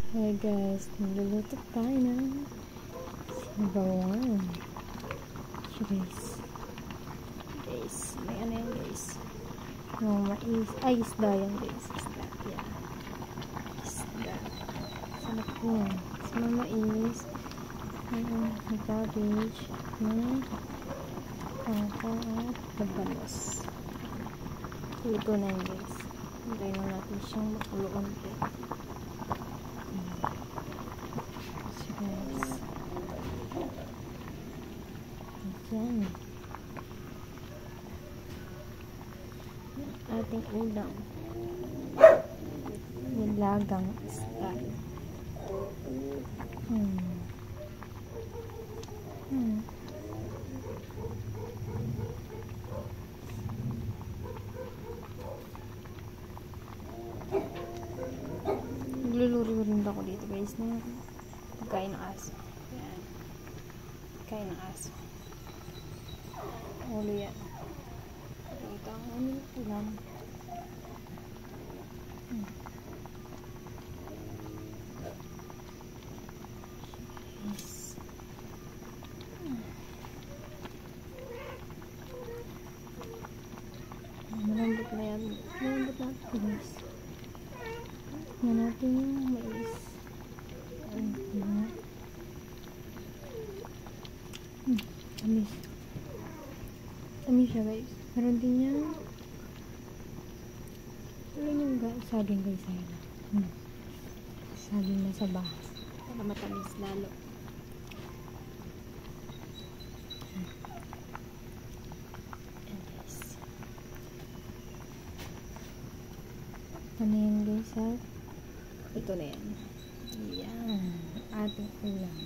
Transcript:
Hey guys, nagluluto tayo ng sinabawan. So guys, may ano yan guys, yung mais, ay isda yan guys, isda, yan, isda, sarap yan, sama mais, may cabbage, may kangkong at labanos. Luto na yan guys, hintay na natin siyang makuloon ulit. Yan. Ating ulam. Nilagang isda. Nagluluri-urind ako dito guys na pagkain ng aso. Yan. Pagkain ng aso. Ulo yan. Ito ang ulam. Yes. Malambot na yan. Malambot na ito guys. Yan natin yung mais. Tamis. Tamis siya guys. Meron din yan. Meron yung saging guys. Saging na sa bahas. Para matamis lalo. Yan guys. Ano yan guys ha? Ito na yan. Yan. Ating ulam.